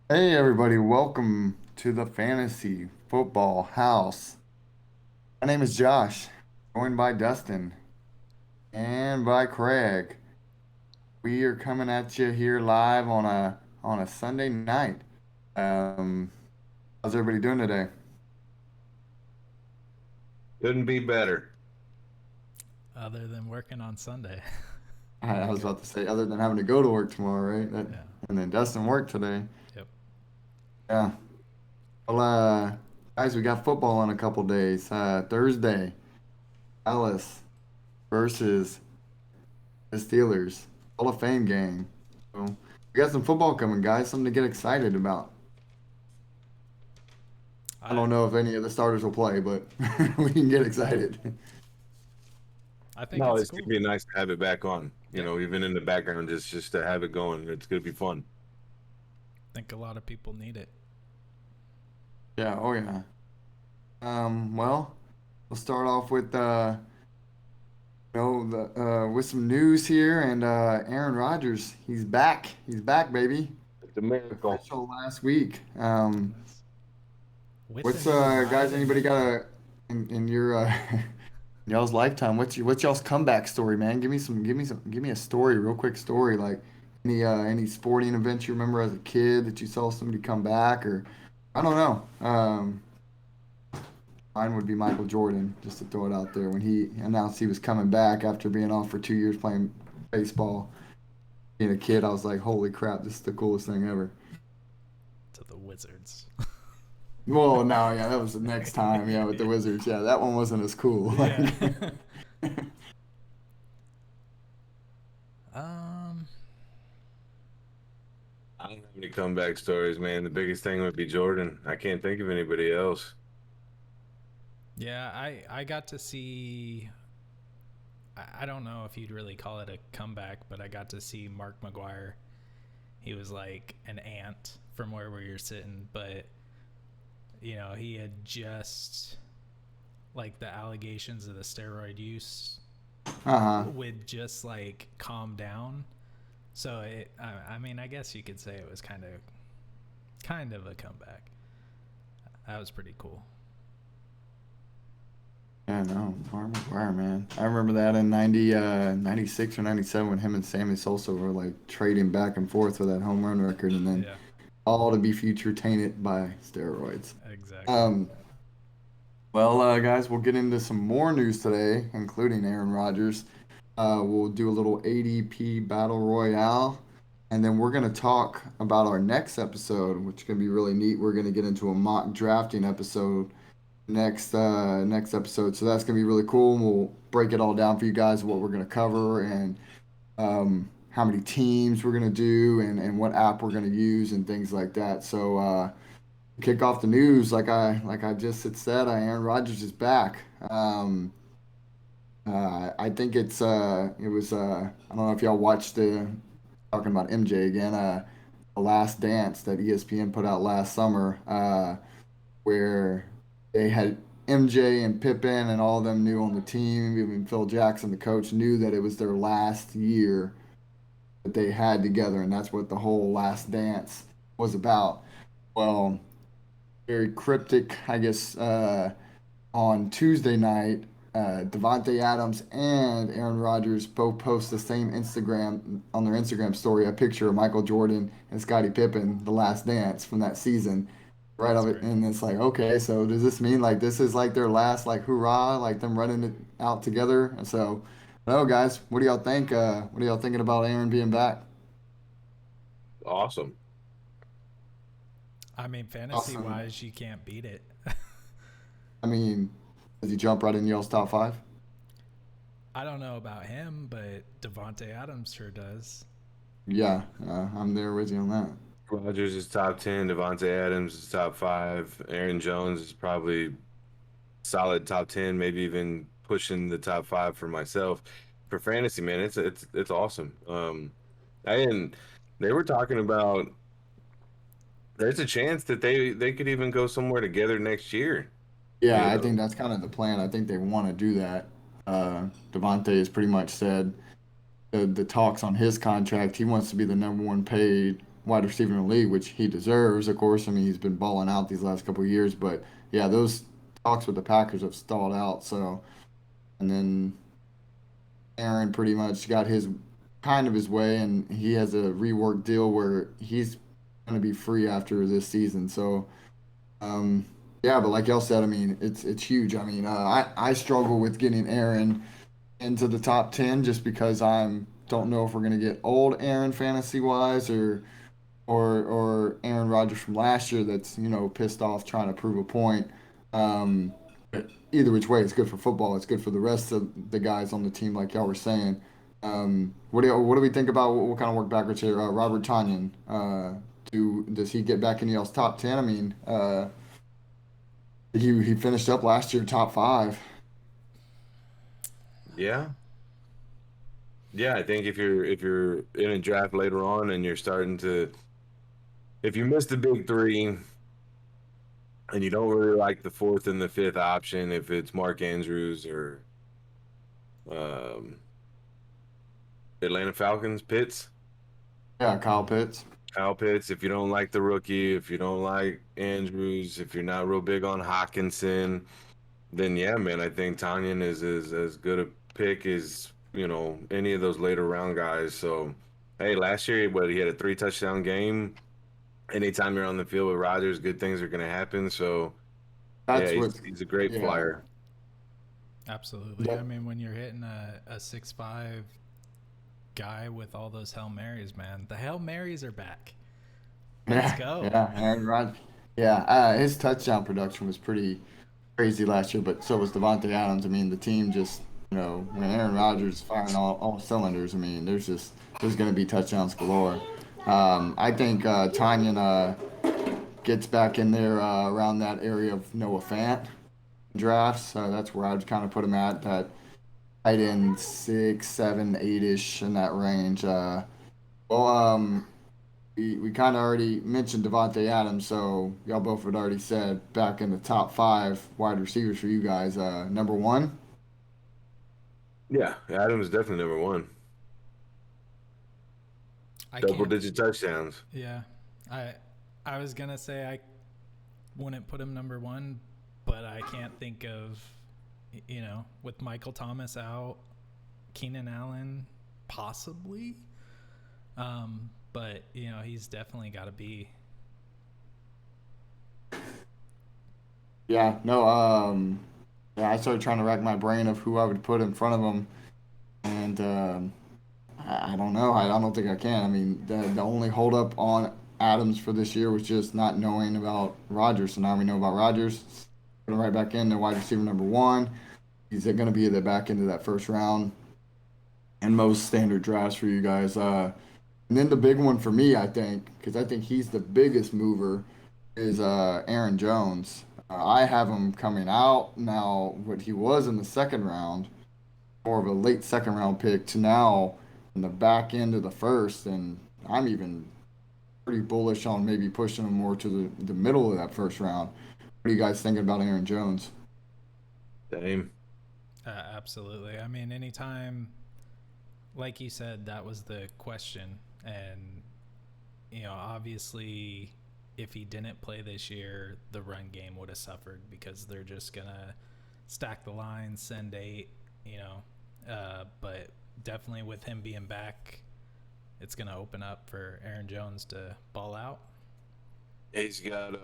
Hey everybody, welcome to the Fantasy Football House. My name is Josh, joined by Dustin and by Craig. We are coming at you here live on a Sunday night. Um, how's everybody doing today? Couldn't be better. Other than working on Sunday. I was about to say, other than having to go to work tomorrow, right? Yeah. And then Dustin worked today. Yep. Yeah. Well, guys, we got football in a couple days. Thursday, Dallas versus the Steelers, Hall of Fame game. So we got some football coming, guys. Something to get excited about. I I don't know if any of the starters will play, but we can get excited. I think No, it's it's gonna cool. be nice to have it back on. Yep. Even in the background, just to have it going. It's gonna be fun. I think a lot of people need it. Yeah, oh yeah. Well, we'll start off with with some news here, and Aaron Rodgers, he's back. He's back, baby. It's a miracle. Official last week. Yes. With a What's new guys? ride and Anybody got nickname. a in your y'all's lifetime? What's y'all's comeback story, man? Give me a story, real quick story. Like any sporting events you remember as a kid that you saw somebody come back, or I don't know. Mine would be Michael Jordan, just to throw it out there when he announced he was coming back after being off for 2 years playing baseball. Being a kid, I was like, holy crap, this is the coolest thing ever. To the Wizards. Well, no, yeah, that was the next time, yeah, with the Wizards. Yeah, that one wasn't as cool. Yeah. Like, um. I don't have any comeback stories, man. The biggest thing would be Jordan. I can't think of anybody else. Yeah. I got to see. I don't know if you'd really call it a comeback, but I got to see Mark McGuire. He was like an ant from where you're sitting, but he had just like the allegations of the steroid use uh-huh. would just like calm down. So I mean, I guess you could say it was kind of a comeback. That was pretty cool. Yeah, no, Mark McGuire, man. I remember that in 96 or 97 when him and Sammy Sosa were like trading back and forth for that home run record and then Yeah, all to be future tainted by steroids. exactly. Um, well, guys, we'll get into some more news today, including Aaron Rodgers. We'll do a little ADP battle royale, and then we're going to talk about our next episode, which is going to be really neat. We're going to get into a mock drafting episode next episode. So that's gonna be really cool. And we'll break it all down for you guys, what we're gonna cover and how many teams we're gonna do and what app we're gonna use and things like that. So kick off the news, like I just had said, Aaron Rodgers is back. I think it was I don't know if y'all watched the talking about MJ again, the Last Dance that ESPN put out last summer, where they had MJ and Pippen and all of them knew on the team. Even Phil Jackson, the coach, knew that it was their last year that they had together, and that's what the whole Last Dance was about. Well, very cryptic, I guess. On Tuesday night, Devontae Adams and Aaron Rodgers both post the same Instagram on their Instagram story a picture of Michael Jordan and Scottie Pippen, the Last Dance from that season, right That's of it, great. and it's like, okay, so does this mean like this is like their last like hurrah, like them running it out together? And so, no, guys, what do y'all think? What are y'all thinking about Aaron being back? Awesome. I mean, fantasy Awesome. wise, you can't beat it. I mean, does he jump right in y'all's top five? I don't know about him, but Devonte Adams sure does. Yeah, I'm there with you on that. Rodgers is top 10. Devontae Adams is top 5. Aaron Jones is probably solid top 10, maybe even pushing the top 5 for myself. For fantasy, man, it's awesome. And they were talking about there's a chance that they could even go somewhere together next year. Yeah, You I know, think that's kind of the plan. I think they want to do that. Devontae has pretty much said the talks on his contract. He wants to be the number one paid wide receiver in the league, which he deserves, of course. I mean, he's been balling out these last couple of years, but yeah, those talks with the Packers have stalled out. So, and then Aaron pretty much got his kind of his way, and he has a rework deal where he's going to be free after this season. So, um, yeah, but like y'all said, I mean, it's huge. I mean, I struggle with getting Aaron into the top 10 just because I'm don't know if we're gonna get old Aaron fantasy wise or Aaron Rodgers from last year that's pissed off trying to prove a point. But either which way, it's good for football. It's good for the rest of the guys on the team, like y'all were saying. What do we think about what kind of work backwards here? Robert Tanyan, does he get back in y'all's top 10? I mean, he finished up last year top 5. Yeah. Yeah, I think if you're in a draft later on and you're starting to, if you miss the big three and you don't really like the fourth and the fifth option, if it's Mark Andrews or um, Atlanta Falcons, Pitts, Yeah, Kyle Pitts. Kyle Pitts, if you don't like the rookie, if you don't like Andrews, if you're not real big on Hawkinson, then yeah, man, I think Tanyan is as good a pick as any of those later round guys. So, hey, last year, he had a 3 touchdown game. Anytime you're on the field with Rodgers, good things are going to happen. So, That's yeah, what. he's a great Yeah. flyer. Absolutely. Yeah. I mean, when you're hitting a 6'5" guy with all those Hail Marys, man, the Hail Marys are back. Let's go. Yeah, Aaron Rodgers. Yeah, his touchdown production was pretty crazy last year, but so was Devontae Adams. I mean, the team just, when Aaron Rodgers is firing all cylinders, I mean, there's going to be touchdowns galore. I think Tanyan gets back in there around that area of Noah Fant drafts. That's where I'd kind of put him at, that tight end 6, 7, 8-ish in that range. Well, we kind of already mentioned Devontae Adams, so y'all both had already said back in the top 5 wide receivers for you guys. Number 1, Yeah, Adams is definitely number one. I Double can't. digit touchdowns. Yeah. I was going to say I wouldn't put him number 1, but I can't think of, with Michael Thomas out, Keenan Allen possibly. But he's definitely got to be. yeah, no, yeah, I started trying to rack my brain of who I would put in front of him, and I don't know. I don't think I can. I mean, the only holdup on Adams for this year was just not knowing about Rodgers. So now we know about Rodgers. Put him right back in the wide receiver number 1. He's going to be at the back end of that first round and most standard drafts for you guys. And then the big one for me, I think, because I think he's the biggest mover, is Aaron Jones. I have him coming out now. What he was in the second round, more of a late second round pick, to now in the back end of the first, and I'm even pretty bullish on maybe pushing him more to the middle of that first round. What are you guys thinking about Aaron Jones? Same. Absolutely. I mean, anytime, like you said, that was the question. And, obviously, if he didn't play this year, the run game would have suffered because they're just going to stack the line, send 8, but definitely with him being back, it's going to open up for Aaron Jones to ball out. He's got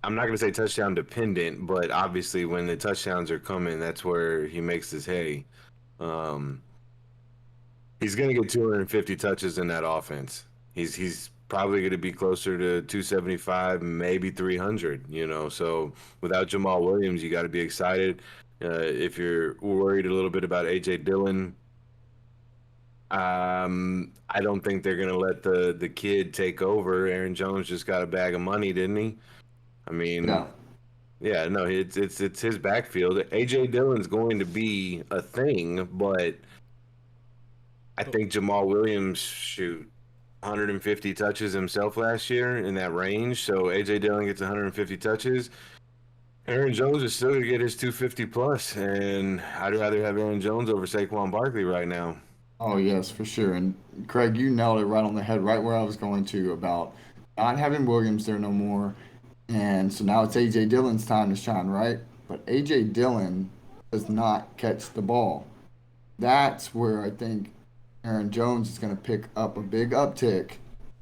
I'm not going to say touchdown dependent, but obviously when the touchdowns are coming, that's where he makes his hay. He's going to get 250 touches in that offense. He's probably going to be closer to 275, maybe 300, So without Jamal Williams, you got to be excited. If you're worried a little bit about A.J. Dillon, I don't think they're going to let the kid take over. Aaron Jones just got a bag of money, didn't he? I mean, Yeah. yeah, no, it's his backfield. A.J. Dillon's going to be a thing, but I think Jamal Williams, 150 touches himself last year in that range. So A.J. Dillon gets 150 touches. Aaron Jones is still going to get his 250 plus, and I'd rather have Aaron Jones over Saquon Barkley right now. Oh yes, for sure. And Craig, you nailed it right on the head, right where I was going to about not having Williams there no more. And so now it's AJ Dillon's time to shine, right? But AJ Dillon does not catch the ball. That's where I think Aaron Jones is going to pick up a big uptick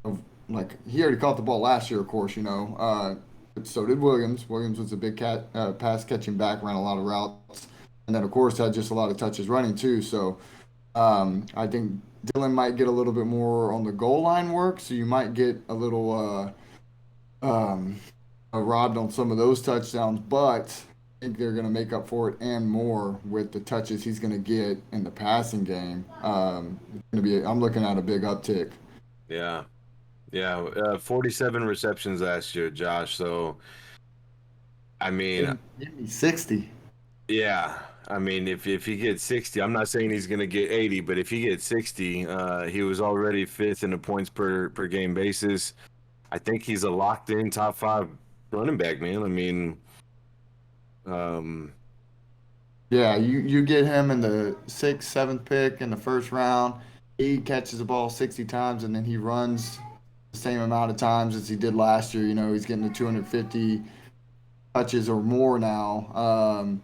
of like he already caught the ball last year, of course, but so did Williams. Williams was a big pass catching back, ran a lot of routes, and then of course had just a lot of touches running too. So I think Dylan might get a little bit more on the goal line work, so you might get a little robbed on some of those touchdowns, but I think they're going to make up for it and more with the touches he's going to get in the passing game. I'm looking at a big uptick. Yeah. Yeah. 47 receptions last year, Josh. So, I mean, Give me 60. yeah. I mean, if he gets 60, I'm not saying he's going to get 80, but if he gets 60, he was already fifth in the points per game basis. I think he's a locked in top 5 running back, man. I mean, um, Yeah, you get him in the sixth, seventh pick in the first round. He catches the ball 60 times and then he runs the same amount of times as he did last year. He's getting the 250 touches or more now.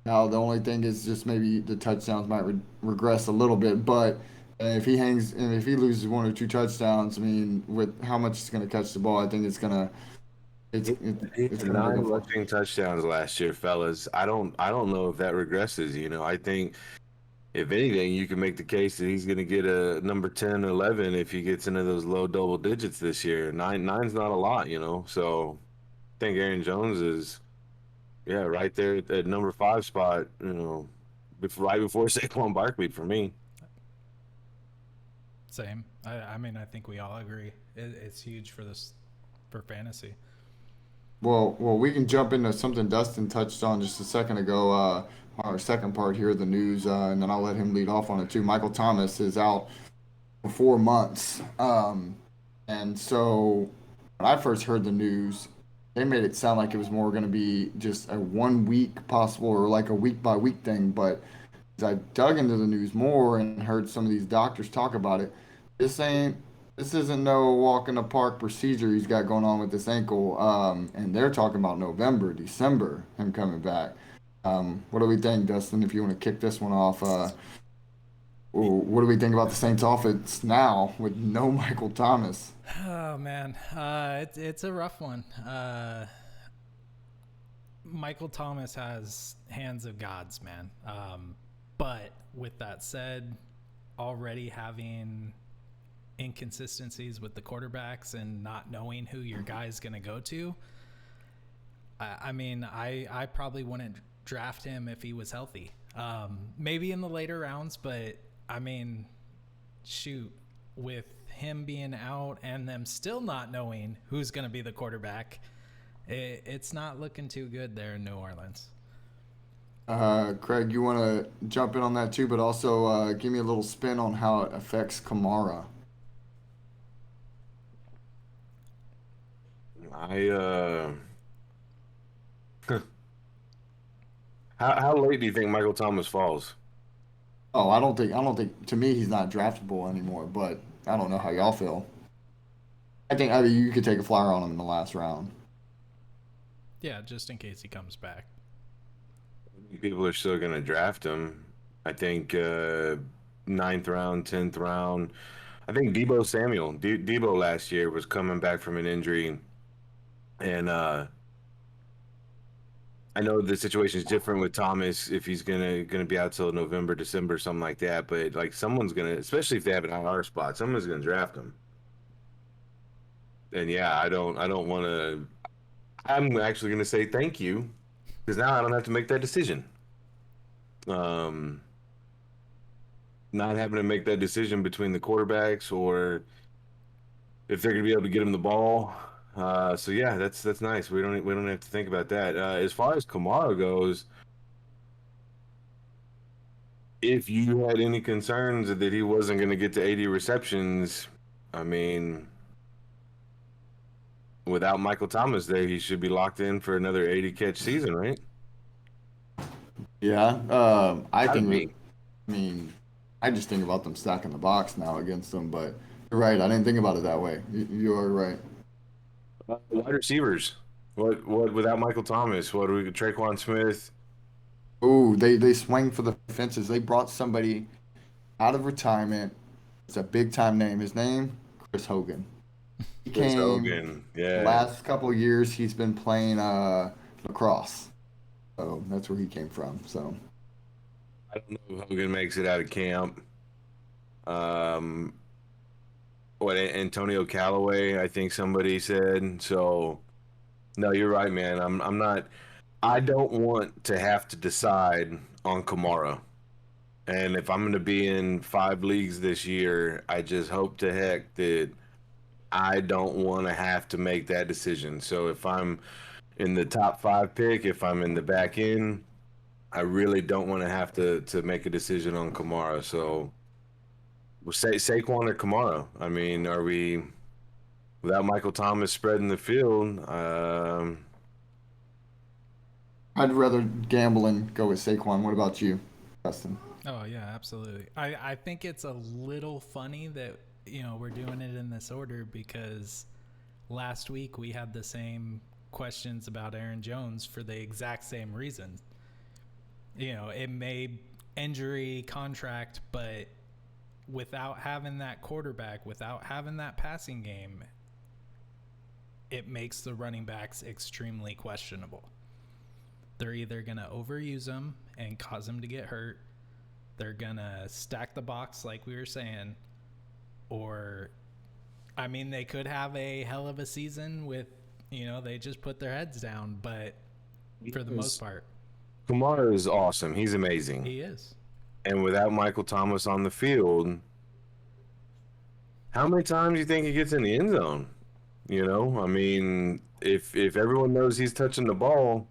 Now the only thing is just maybe the touchdowns might regress a little bit, but if he hangs and if he loses 1 or 2 touchdowns, I mean, with how much he's going to catch the ball, I think he it's had going to make 9 up. rushing touchdowns last year, fellas. I don't know if that regresses. I think if anything, you can make the case that he's going to get a number 10, 11 if he gets into those low double digits this year. Nine's not a lot. So I think Aaron Jones is, yeah, right there at number 5 spot. Right before Saquon Barkley for me. Same. I mean, I think we all agree. It's huge for fantasy. Well, we can jump into something Dustin touched on just a second ago. Our second part here of the news, and then I'll let him lead off on it too. Michael Thomas is out for 4 months, and so when I first heard the news, they made it sound like it was more going to be just a 1 week possible or like a week by week thing. But as I dug into the news more and heard some of these doctors talk about it, this ain't this isn't no walk in the park procedure he's got going on with this ankle. And they're talking about November, December, him coming back. What do we think, Dustin? If you want to kick this one off, what do we think about the Saints' offense now with no Michael Thomas? Oh man, it's a rough one. Michael Thomas has hands of gods, man. But with that said, already having inconsistencies with the quarterbacks and not knowing who your guy's going to go to, I mean, I probably wouldn't draft him if he was healthy. Maybe in the later rounds, but I mean, shoot, with him being out and them still not knowing who's going to be the quarterback, it's not looking too good there in New Orleans. Craig, you want to jump in on that too, but also give me a little spin on how it affects Kamara. I how late do you think Michael Thomas falls? Oh, I don't think. To me, he's not draftable anymore. But I don't know how y'all feel. I mean, you could take a flyer on him in the last round. Yeah, just in case he comes back. People are still going to draft him. I think 9th round, 10th round. I think Debo Samuel. Debo last year was coming back from an injury, and I know the situation is different with Thomas if he's gonna be out till November, December, something like that. But like someone's gonna, especially if they have an IR spot, someone's gonna draft him. And yeah, I don't want to. I'm actually gonna say thank you because now I don't have to make that decision. Um, Not having to make that decision between the quarterbacks or if they're gonna be able to get him the ball. So yeah, that's nice. We don't have to think about that. As far as Kamara goes, if you had any concerns that he wasn't going to get to 80 receptions, I mean, without Michael Thomas there, he should be locked in for another 80 catch season, right? Yeah, I Gotta think. be. I mean, I just think about them stacking the box now against them, but you're right. I didn't think about it that way. You are right. Wide receivers. What without Michael Thomas? What do we Traquan Smith? Oh, they swing for the fences. They brought somebody out of retirement. It's a big time name. His name, Chris Hogan. He Chris came Hogan. the Yeah. last couple of years. He's been playing lacrosse, so that's where he came from. So I don't know if Hogan makes it out of camp. Um, what Antonio Callaway, I think somebody said. So no, you're right, man. I'm not. I don't want to have to decide on Kamara. And if I'm going to be in 5 leagues this year, I just hope to heck that I don't want to have to make that decision. So if I'm in the top 5 pick, if I'm in the back end, I really don't want to have to make a decision on Kamara. So we'll say Saquon or Kamara. I mean, are we without Michael Thomas spreading the field? I'd rather gamble and go with Saquon. What about you, Justin? Oh yeah, absolutely. I think it's a little funny that we're doing it in this order because last week we had the same questions about Aaron Jones for the exact same reason. It may injury contract, but without having that quarterback, without having that passing game, it makes the running backs extremely questionable. They're either going to overuse them and cause them to get hurt. They're going to stack the box like we were saying. Or, I mean, they could have a hell of a season with, they just put their heads down. But for the most part, Kamara is awesome. He's amazing. he is. And without Michael Thomas on the field, how many times do you think he gets in the end zone? I mean, if everyone knows he's touching the ball,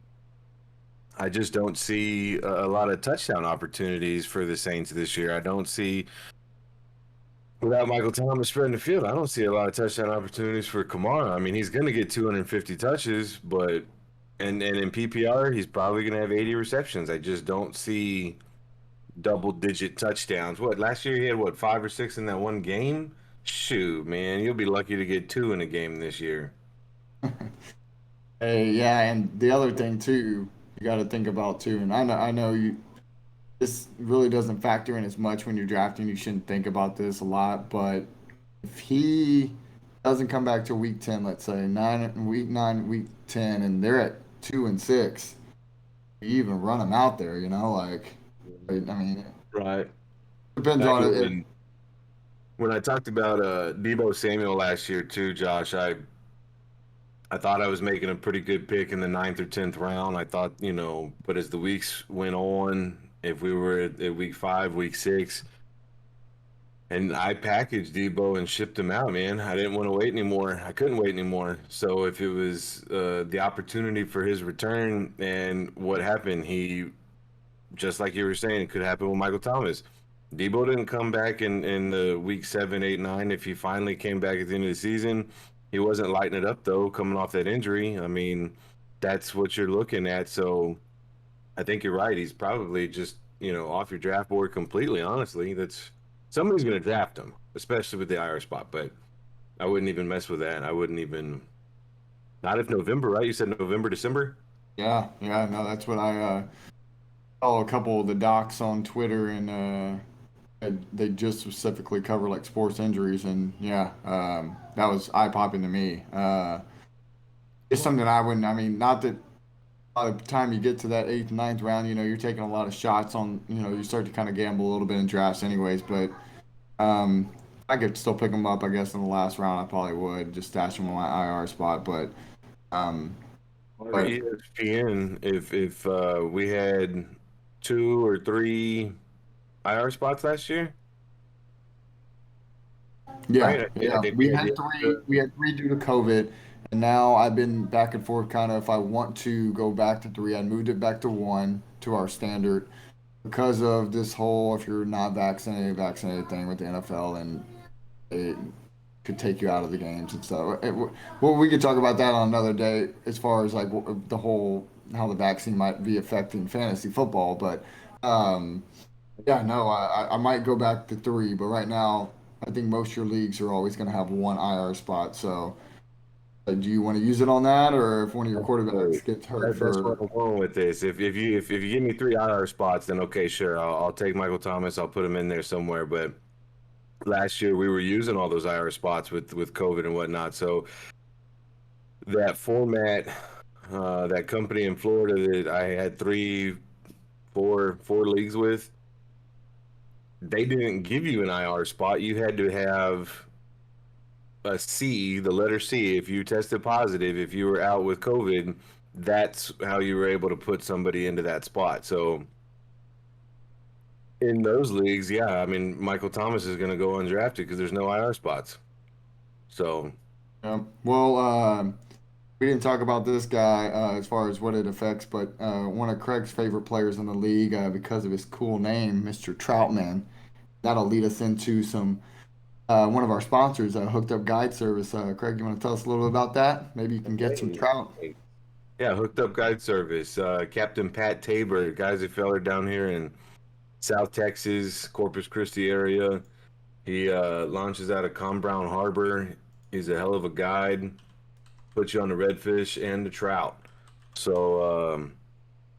I just don't see a lot of touchdown opportunities for the Saints this year. I don't see, without Michael Thomas spreading the field, I don't see a lot of touchdown opportunities for Kamara. I mean, he's going to get 250 touches, but and in PPR, he's probably going to have 80 receptions. I just don't see double-digit touchdowns. What, last year he had, 5 or 6 in that one game? Shoot, man, you'll be lucky to get 2 in a game this year. Hey, yeah, and the other thing too, you got to think about too, and I know you. This really doesn't factor in as much when you're drafting. You shouldn't think about this a lot, but if he doesn't come back to week 10, let's say week 9, week 10, and they're at 2-6, you even run him out there, like I mean, Right. depends Back on it. when I talked about Debo Samuel last year too, Josh, I thought I was making a pretty good pick in the 9th or 10th round. I thought, but as the weeks went on, if we were at week 5, week 6, and I packaged Debo and shipped him out, man. I didn't want to wait anymore. I couldn't wait anymore. So if it was the opportunity for his return and what happened, just like you were saying, it could happen with Michael Thomas. Debo didn't come back in the week 7, 8, 9. If he finally came back at the end of the season, he wasn't lighting it up though, coming off that injury. I mean, that's what you're looking at. So I think you're right. He's probably just off your draft board completely. Honestly, that's somebody's going to draft him, especially with the IR spot. But I wouldn't even mess with that. I wouldn't even. Not if November, right? You said November, December. Yeah, no, that's what I follow a couple of the docs on Twitter, and they just specifically cover like sports injuries, and yeah, that was eye popping to me. It's something I wouldn't. I mean, not that by the time you get to that 8th, 9th round, you're taking a lot of shots on. You start to kind of gamble a little bit in drafts, anyways. But I could still pick them up, I guess, in the last round. I probably would just stash them on my IR spot, but. Or But ESPN, if we had 2 or 3 IR spots last year, yeah, right? I yeah, think we we had had three. We had three due to COVID, and now I've been back and forth. Kind of, if I want to go back to three, I moved it back to one to our standard because of this whole if you're not vaccinated thing with the NFL, and it could take you out of the games and stuff. Well, we could talk about that on another day as far as like the whole how the vaccine might be affecting fantasy football, but. Um, Yeah, no, I might go back to three, but right now I think most of your leagues are always going to have one IR spot. So, do you want to use it on that, or if one of your Absolutely. quarterbacks gets hurt That's where for? I'm going with this. If you give me three IR spots, then okay, sure, I'll take Michael Thomas. I'll put him in there somewhere. But last year we were using all those IR spots with COVID and whatnot. So that format, that company in Florida that I had four leagues with, they didn't give you an IR spot. You had to have a C, the letter C. If you tested positive, if you were out with COVID, that's how you were able to put somebody into that spot. So in those leagues, yeah, I mean, Michael Thomas is going to go undrafted because there's no IR spots. So Well, we didn't talk about this guy as far as what it affects, but one of Craig's favorite players in the league because of his cool name, Mr. Troutman. That'll lead us into some one of our sponsors, Hooked Up Guide Service. Craig, you want to tell us a little bit about that? Maybe you can get some hey, trout. yeah, hooked up guide service. Captain Pat Tabor, guys, a feller down here in South Texas, Corpus Christi area. He launches out of Com Brown Harbor. He's a hell of a guide. Puts you on the redfish and the trout. So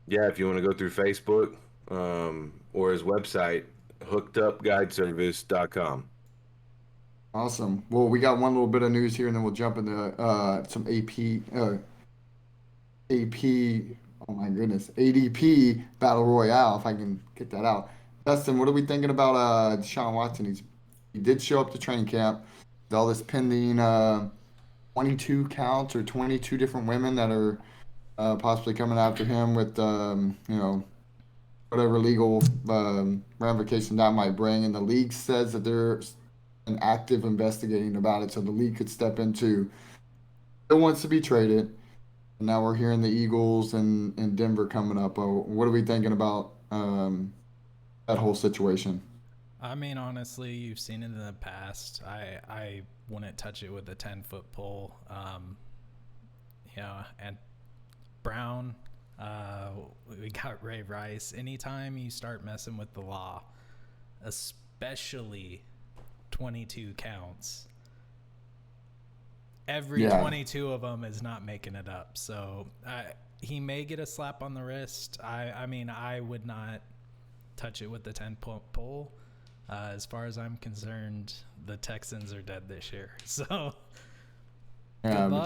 yeah, if you want to go through Facebook or his website, hookedupguideservice.com. Awesome. Well, we got one little bit of news here, and then we'll jump into some AP. Oh my goodness, ADP Battle Royale. If I can get that out. Dustin, what are we thinking about Deshaun Watson? He did show up to training camp. With all this pending 22 counts or 22 different women that are possibly coming after him with whatever legal ramification that might bring. And the league says that there's an active investigating about it, so the league could step into. Still wants to be traded. And now we're hearing the Eagles and Denver coming up. What are we thinking about that whole situation? I mean, honestly, you've seen it in the past. I wouldn't touch it with a 10-foot pole. And Brown, we got Ray Rice. Anytime you start messing with the law, especially 22 counts, every Yeah. 22 of them is not making it up. So he may get a slap on the wrist. I mean, I would not touch it with the 10-foot pole. As far as I'm concerned, the Texans are dead this year. So Yeah, good luck.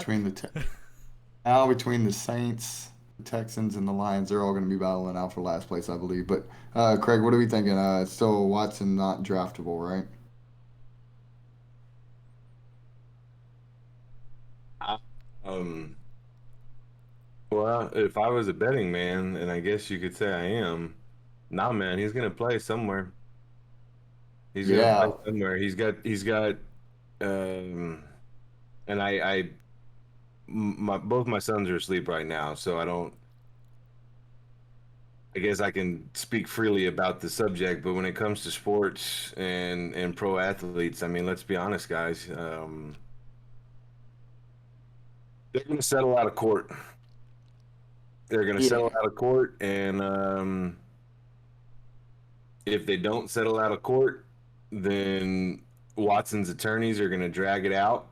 between the Saints, the Texans, and the Lions, they're all going to be battling out for last place, I believe. But Craig, what are we thinking? Still Watson not draftable, right? Um, well, if I was a betting man, and I guess you could say I am, nah, man, he's gonna play somewhere. He's gonna play Yeah. somewhere. He's got, um, and both my sons are asleep right now, so I don't. I guess I can speak freely about the subject, but when it comes to sports and pro athletes, I mean, let's be honest, guys. They're gonna settle out of court. They're gonna settle Yeah. out of court, and if they don't settle out of court, then Watson's attorneys are going to drag it out.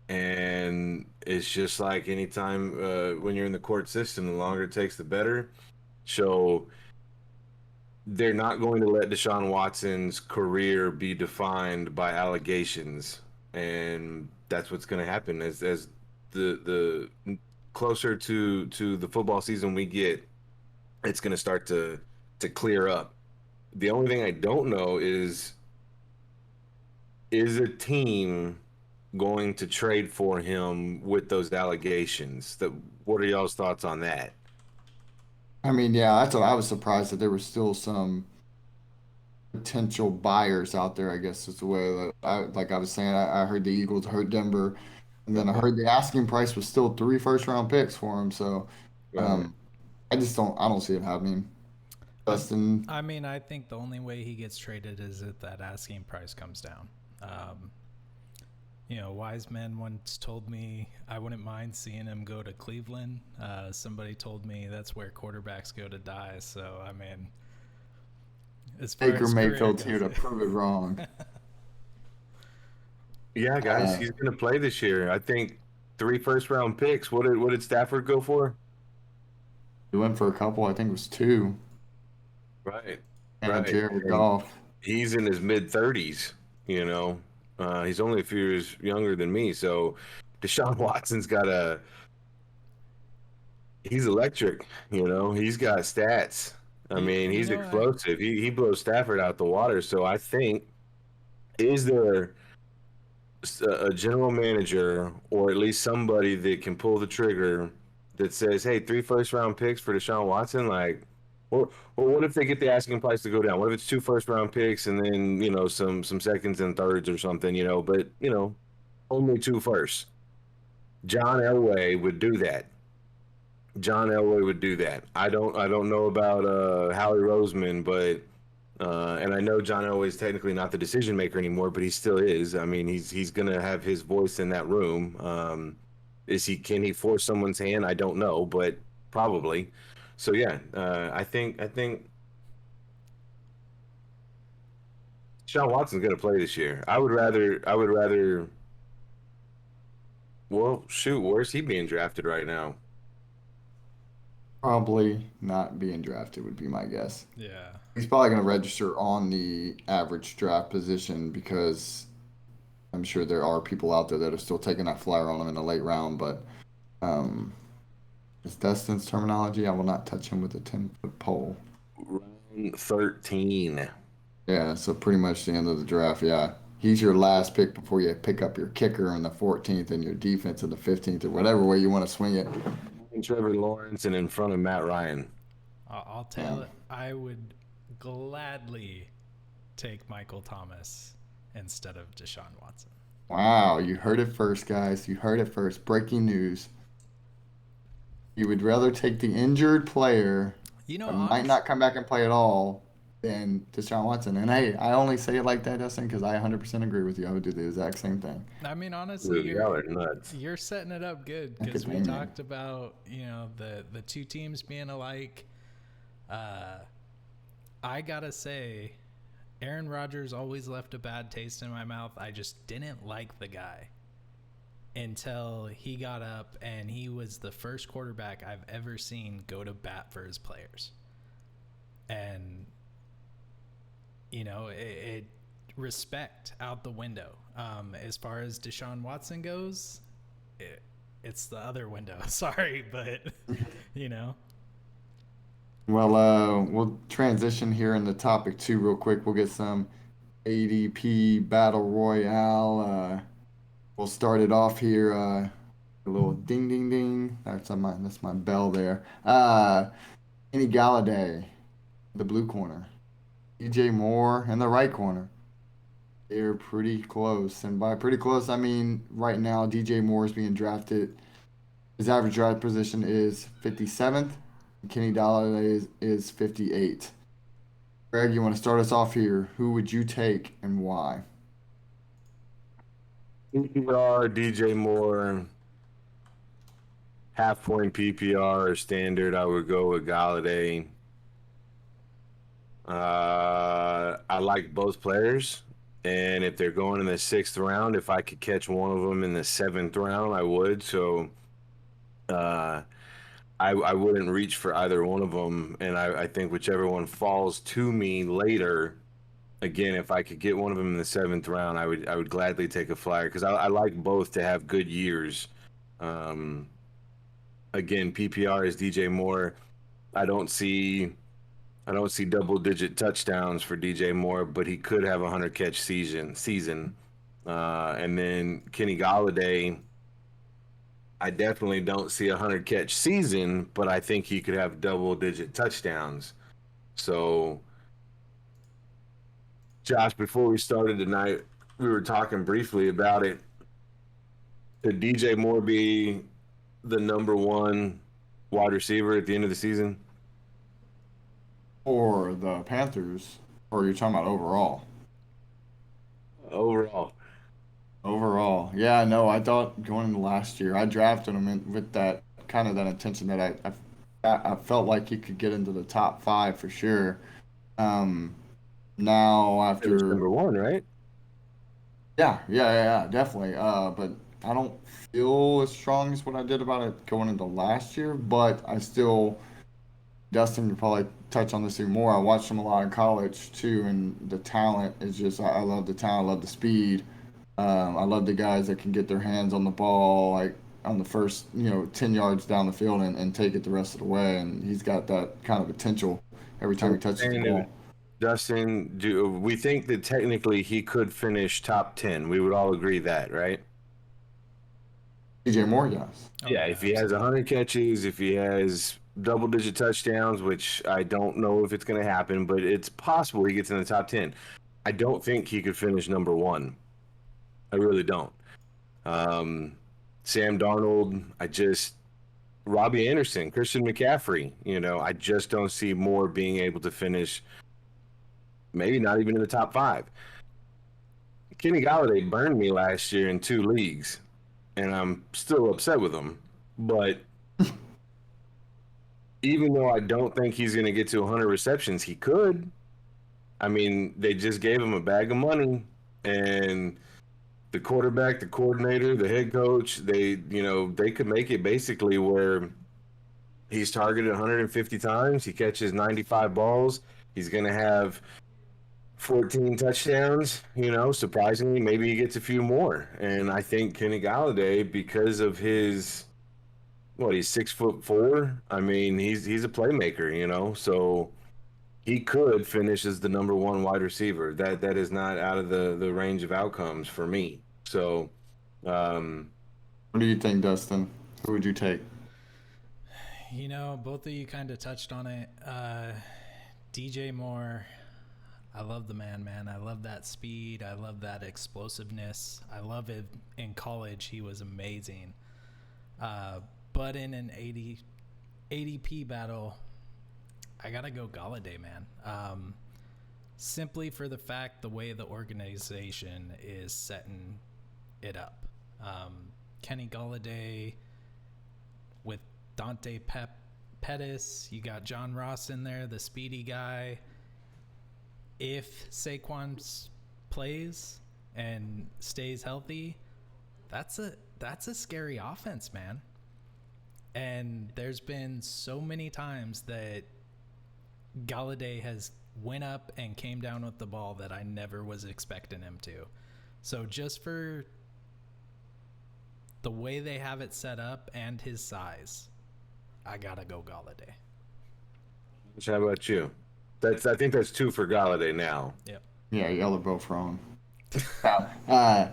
And it's just like anytime when you're in the court system, the longer it takes, the better. So they're not going to let Deshaun Watson's career be defined by allegations. And that's what's going to happen as the closer to the football season we get, it's going to start to clear up. The only thing I don't know is a team going to trade for him with those allegations? What are y'all's thoughts on that? I mean, yeah, that's what I was surprised that there were still some potential buyers out there, I guess is the way that like I was saying, I heard the Eagles heard Denver, and then I heard the asking price was still three first round picks for him. So Um, um, I don't see it happening. I'm, Dustin, I mean, I think the only way he gets traded is if that asking price comes down. Um, Wise men once told me I wouldn't mind seeing him go to Cleveland. Somebody told me that's where quarterbacks go to die. So, I mean, as far Baker as career Mayfield's goes. here to prove it wrong. Yeah, guys, Uh, he's going to play this year. I think 3 first-round picks. What did Stafford go for? He went for a couple. I think it was 2. Right, And a right. Jared And Goff. he's in his mid-30s. You know, he's only a few years younger than me. So Deshaun Watson's got a. He's electric. You know, he's got stats. I mean, You he's know, explosive. He blows Stafford out the water. So I think, is there a general manager or at least somebody that can pull the trigger that says, "Hey, 3 first-round picks for Deshaun Watson," like, or what if they get the asking price to go down? What if it's 2 first-round picks and then some seconds and thirds or something, but only 2 firsts. John Elway would do that. John Elway would do that. I don't know about Howie Roseman, but and I know John Elway's technically not the decision maker anymore, but he still is. I mean, he's gonna have his voice in that room. Can he force someone's hand? I don't know, but probably. So yeah, I think Sean Watson's gonna play this year. I would rather. Well, shoot, where's he being drafted right now? Probably not being drafted would be my guess. yeah. He's probably going to register on the average draft position because I'm sure there are people out there that are still taking that flyer on him in the late round. But um, it's Destin's terminology. I will not touch him with a 10-foot pole. Round 13. Yeah, so pretty much the end of the draft. Yeah. He's your last pick before you pick up your kicker in the 14th and your defense in the 15th or whatever way you want to swing it. And Trevor Lawrence and in front of Matt Ryan. I'll tell it. I would gladly take Michael Thomas instead of Deshaun Watson. Wow, you heard it first, guys. You heard it first. Breaking news. You would rather take the injured player You know, that might not come back and play at all than Deshaun Watson. And hey, I only say it like that, Justin, because I 100% agree with you. I would do the exact same thing. I mean, honestly, Dude, y'all are nuts. you're setting it up good Look because at we me, man. talked about the 2 teams being alike. I gotta say, Aaron Rodgers always left a bad taste in my mouth. I just didn't like the guy until he got up and he was the first quarterback I've ever seen go to bat for his players. And it respect out the window. As far as Deshaun Watson goes, it's the other window. Sorry, but Well, we'll transition here into topic 2 real quick. We'll get some ADP Battle Royale. We'll start it off here. A little ding, ding, ding. That's my bell there. Kenny Galladay, the blue corner. DJ Moore in the right corner. They're pretty close. And by pretty close, I mean right now DJ Moore is being drafted. His average draft position is 57th. And Kenny Galladay is 58. Greg, you want to start us off here? Who would you take and why? PPR, DJ Moore, half point PPR or standard. I would go with Galladay. I like both players, and if they're going in the 6th round, if I could catch one of them in the 7th round, I would. So, I wouldn't reach for either one of them, and I think whichever one falls to me later. Again, if I could get one of them in the 7th round, I would gladly take a flyer because I like both to have good years. Again, PPR is DJ Moore. I don't see double-digit touchdowns for DJ Moore, but he could have a 100-catch season. And then Kenny Galladay, I definitely don't see a 100-catch season, but I think he could have double-digit touchdowns. So, Josh, before we started tonight, we were talking briefly about it. Could DJ Moore be the number 1 wide receiver at the end of the season? Or the Panthers, or you're talking about overall? Overall. Overall, yeah, no, I thought going into last year, I drafted him with that kind of that intention that I felt like he could get into the top 5 for sure. now It was after number one, right? yeah, definitely. But I don't feel as strong as what I did about it going into last year. But I still, Dustin could probably touch on this even more. I watched him a lot in college too, and the talent is just, I love the talent, I love the speed. I love the guys that can get their hands on the ball, like on the first, 10 yards down the field and take it the rest of the way. And he's got that kind of potential every So time he we're touches the saying ball. Dustin, do we think that technically he could finish top 10? We would all agree that, right? DJ Moore, yes. Oh Yeah, yeah, if he has absolutely. 100 catches, if he has double-digit touchdowns, which I don't know if it's going to happen, but it's possible he gets in the top 10. I don't think he could finish number one. I really don't. Um, Sam Darnold, Robbie Anderson, Christian McCaffrey, I just don't see Moore being able to finish, maybe not even in the top five. Kenny Galladay burned me last year in 2 leagues, and I'm still upset with him. But even though I don't think he's going to get to 100 receptions, he could. I mean, they just gave him a bag of money, and the quarterback, the coordinator, the head coach, they could make it basically where he's targeted 150 times, he catches 95 balls, he's going to have 14 touchdowns, surprisingly, maybe he gets a few more. And I think Kenny Galladay, because of his he's 6'4". I mean, he's a playmaker, so he could finish as the number one wide receiver. That is not out of the range of outcomes for me. So um What do you think, Dustin? Who would you take? Both of you kind of touched on it. DJ Moore, I love the man. I love that speed. I love that explosiveness. I love it. In college, he was amazing. But in an ADP battle, I gotta go Galladay, man. Simply for the fact the way the organization is setting it up. Kenny Galladay with Dante Pettis, you got John Ross in there, the speedy guy. If Saquon plays and stays healthy, that's a scary offense, man. And there's been so many times that Galladay has went up and came down with the ball that I never was expecting him to. So just for the way they have it set up and his size, I gotta go Galladay. how about you? I think that's two for Galladay now. Yep. Yeah, y'all are both wrong. I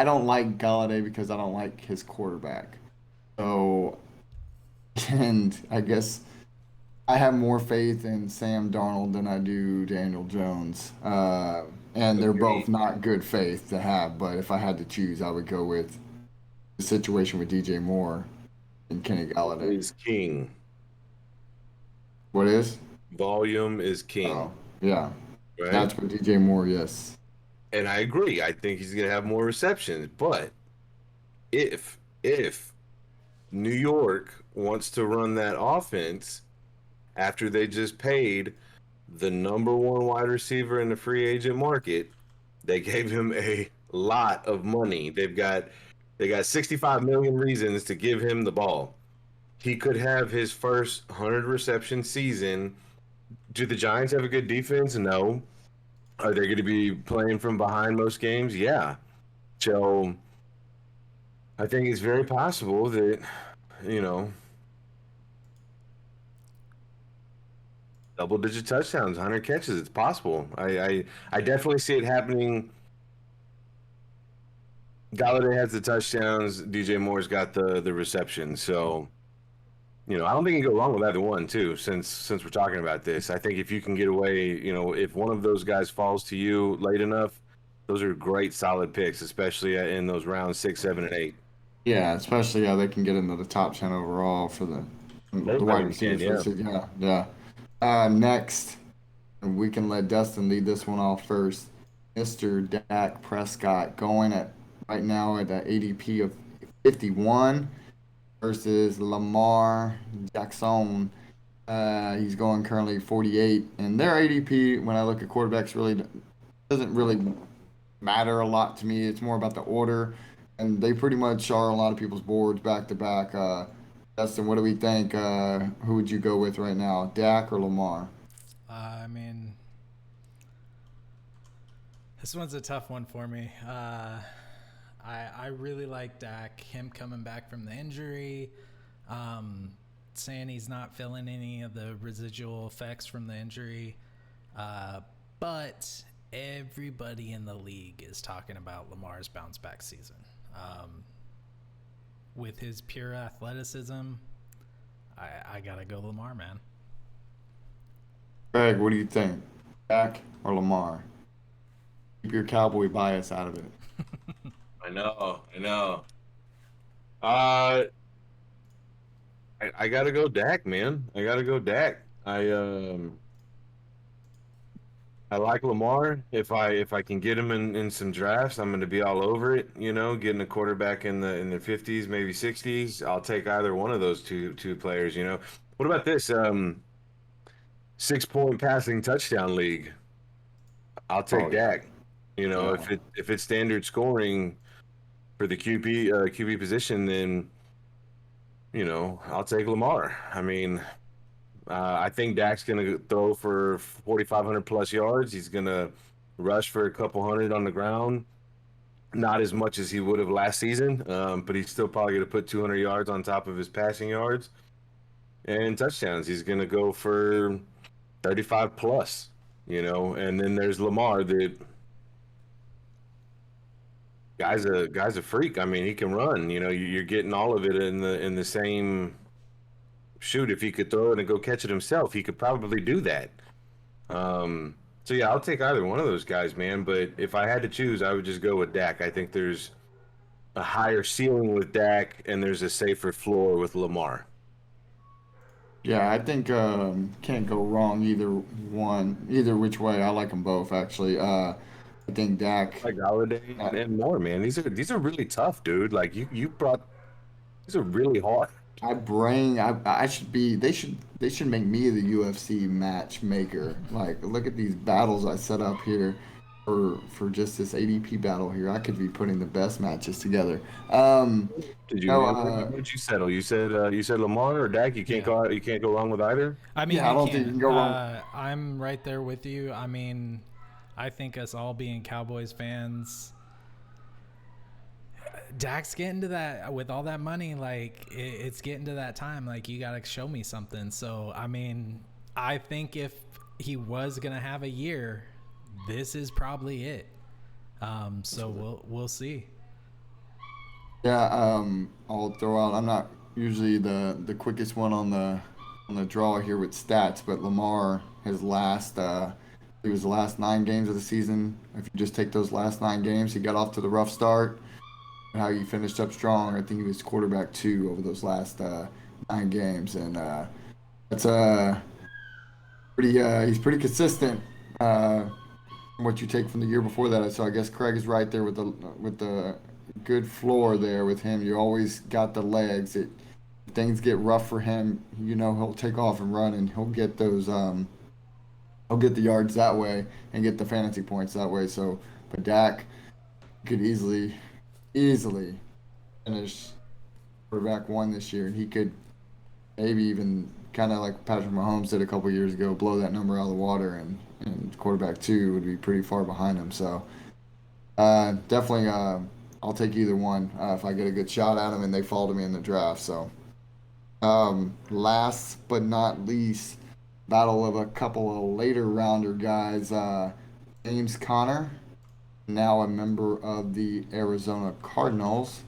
don't like Galladay because I don't like his quarterback. So, and I guess I have more faith in Sam Darnold than I do Daniel Jones. And they're both Agreed. not good faith to have, but if I had to choose, I would go with the situation with DJ Moore and Kenny Galladay. Is king. What is? Volume is king, Oh, yeah. right? That's what DJ Moore, yes. And I agree. I think he's going to have more receptions. But if New York wants to run that offense after they just paid the number one wide receiver in the free agent market, they gave him a lot of money. They got 65 million reasons to give him the ball. He could have his first 100 reception season. Do the Giants have a good defense? No. Are they going to be playing from behind most games? Yeah. So I think it's very possible that, double digit touchdowns, 100 catches. It's possible. I definitely see it happening. Galladay has the touchdowns. DJ Moore's got the reception. So, I don't think you can go wrong with either one too. Since we're talking about this, I think if you can get away, if one of those guys falls to you late enough, those are great solid picks, especially in those rounds 6, 7, and 8. Yeah, especially they can get into the top 10 overall for the Most wide of them can, receivers. For the season. Yeah, yeah. Next, we can let Dustin lead this one off first. Mr. Dak Prescott going at right now at an ADP of 51 versus Lamar Jackson He's going currently 48, and their ADP, when I look at quarterbacks, really doesn't really matter a lot to me. It's more about the order, and they pretty much are on a lot of people's boards back to back. Dustin, what do we think? Who would you go with right now, Dak or Lamar? I mean, this one's a tough one for me. I really like Dak. Him coming back from the injury, saying he's not feeling any of the residual effects from the injury. But everybody in the league is talking about Lamar's bounce back season. With his pure athleticism, I gotta go Lamar, man. Greg, what do you think? Dak or Lamar? Keep your cowboy bias out of it. I know, I know. Uh, I gotta go Dak, man. I gotta go Dak. I like Lamar. If I can get him in some drafts, I'm gonna be all over it. You know, getting a quarterback in the 50s, maybe 60s. I'll take either one of those two players. You know, what about this 6 point passing touchdown league? I'll Oh take yeah, Dak. You know, yeah. if it's standard scoring for the QB position, then I'll take Lamar. I mean, I think Dak's going to throw for 4,500 plus yards. He's going to rush for a couple hundred on the ground. Not as much as he would have last season, but he's still probably going to put 200 yards on top of his passing yards and touchdowns. He's going to go for 35 plus, And then there's Lamar, the guy's a freak. I mean, he can run. You're getting all of it in the same shoot. If he could throw it and go catch it himself, he could probably do that. So yeah, I'll take either one of those guys, man. But if I had to choose, I would just go with Dak. I think there's a higher ceiling with Dak, and there's a safer floor with Lamar. Yeah, I think can't go wrong either one, either which way. I like them both actually. I think Dak. Like Galladay uh, and more, man. These are really tough, dude. Like you brought these are really hard. I should be. They should make me the UFC matchmaker. Like, look at these battles I set up here for just this ADP battle here. I could be putting the best matches together. Did you No, man? Where'd you settle? You said Lamar or Dak. You can't Yeah. go. You can't go wrong with either. I mean, yeah, I you don't think you can't. can go wrong. I'm right there with you. I mean, I think us all being Cowboys fans, Dak's getting to that with all that money. Like, it's getting to that time. Like, you got to show me something. So, I mean, I think if he was going to have a year, this is probably it. So we'll see. Yeah, I'll throw out. I'm not usually the quickest one on the draw here with stats, but Lamar his last it was the last 9 games of the season. If you just take those last 9 games, he got off to the rough start. How he finished up strong. I think he was quarterback 2 over those last 9 games, and that's pretty. He's pretty consistent. From what you take from the year before that, so I guess Craig is right there with the good floor there with him. You always got the legs. If things get rough for him, he'll take off and run, and he'll get those. He'll get the yards that way and get the fantasy points that way. So, but Dak could easily finish quarterback 1 this year, and he could maybe even kind of like Patrick Mahomes did a couple years ago, blow that number out of the water, and quarterback 2 would be pretty far behind him. So definitely, I'll take either one if I get a good shot at them and they fall to me in the draft. So last but not least, battle of a couple of later rounder guys. James Conner, now a member of the Arizona Cardinals,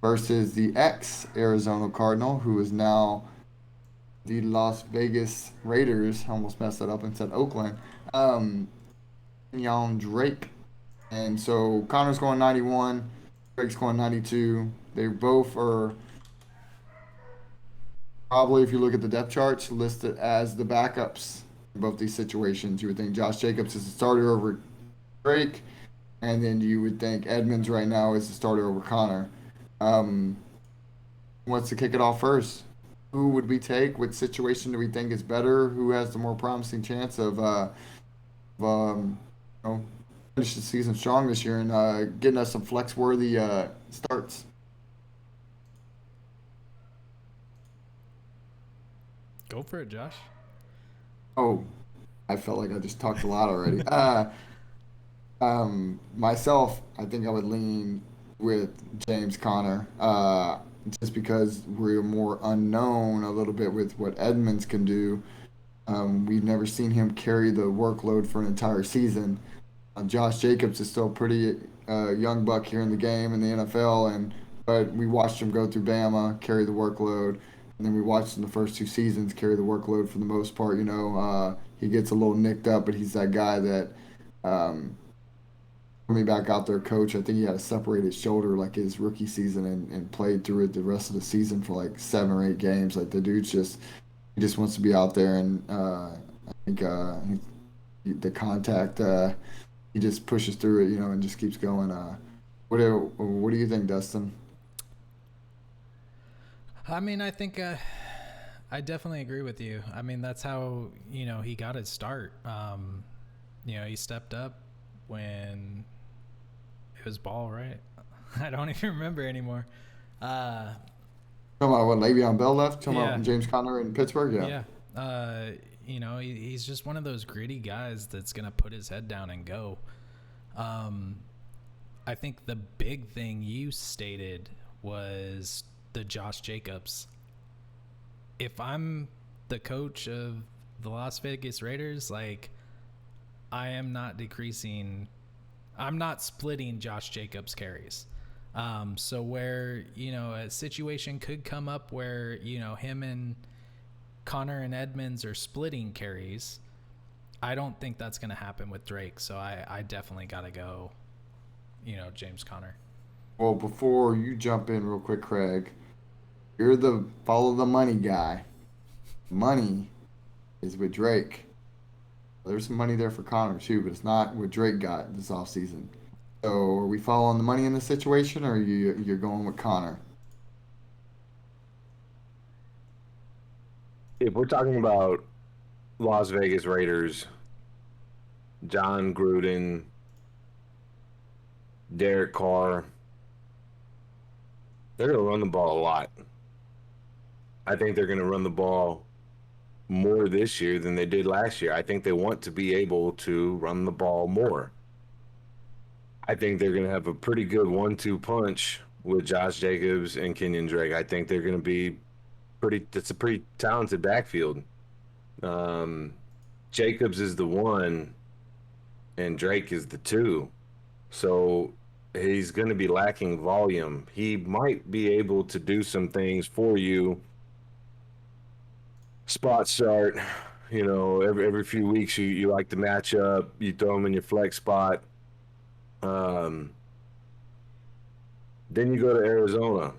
versus the ex Arizona Cardinal, who is now the Las Vegas Raiders. Almost messed that up and said Oakland. Kenyon Drake. And so Connor's going 91, Drake's going 92. They both are probably, if you look at the depth charts, listed as the backups in both these situations. You would think Josh Jacobs is the starter over Drake, and then you would think Edmonds right now is the starter over Connor. Wants to kick it off first? who would we take? What situation do we think is better? Who has the more promising chance of finish the season strong this year and getting us some flex worthy starts? Go for it, Josh. Oh, I felt like I just talked a lot already. Myself, I think I would lean with James Conner, just because we're more unknown a little bit with what Edmonds can do. We've never seen him carry the workload for an entire season. Josh Jacobs is still pretty young buck here in the game in the NFL, and but we watched him go through Bama, carry the workload, and then we watched him the first 2 seasons carry the workload for the most part. He gets a little nicked up, but he's that guy that um, coming back out there, coach. I think he had a separated shoulder like his rookie season and played through it the rest of the season for like 7 or 8 games. Like the dude's just he just wants to be out there, and I think the contact he just pushes through it, and just keeps going. What do you think, Dustin? I mean, I think I definitely agree with you. I mean, that's how he got his start. He stepped up when it was ball, right? I don't even remember anymore. Talking about when Le'Veon Bell left? Talking Yeah. about James Conner in Pittsburgh? Yeah. He's just one of those gritty guys that's gonna put his head down and go. I think the big thing you stated was the Josh Jacobs. If I'm the coach of the Las Vegas Raiders, like, I am not decreasing. I'm not splitting Josh Jacobs carries. So where, a situation could come up where, him and Connor and Edmonds are splitting carries. I don't think that's going to happen with Drake. So I definitely got to go, James Conner. Well, before you jump in real quick, Craig, you're the follow the money guy. Money is with Drake. There's some money there for Connor too, but it's not what Drake got this offseason. So are we following the money in this situation, or you're going with Connor? If we're talking about Las Vegas Raiders, John Gruden, Derek Carr, they're going to run the ball a lot. I think they're going to run the ball more this year than they did last year. I think they want to be able to run the ball more. I think they're going to have a pretty good 1-2 punch with Josh Jacobs and Kenyon Drake. I think they're going to be it's a pretty talented backfield. Jacobs is the 1 and Drake is the 2. So he's going to be lacking volume. He might be able to do some things for you. Spot start, every few weeks you like the matchup, you throw him in your flex spot. Then you go to Arizona.